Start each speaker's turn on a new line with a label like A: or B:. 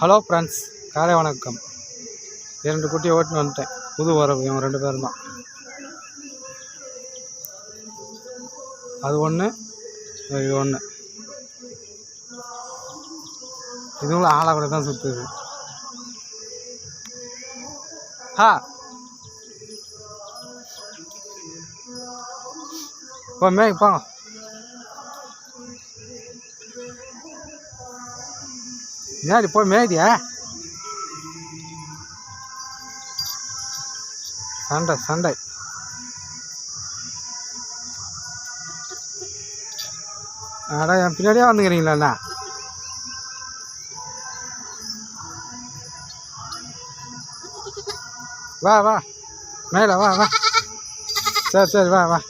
A: Hello friends, காலை வணக்கம். 2 குட்டியை ஓட்டுன்னு வந்துட்டேன். புது வரவு இவங்க 2 பேரும் தான். அது ஒன்று, இது ஒன்று. இதுவும் ஆளை கூட தான் சுற்றுது. மேய் போங்க. முன்னாடி போய் மேய்தியா? சண்டை சண்டை. அடா என் பின்னாடியே வந்துக்கிறீங்களா? வா வா மேலே வா வா. சரி வா வா.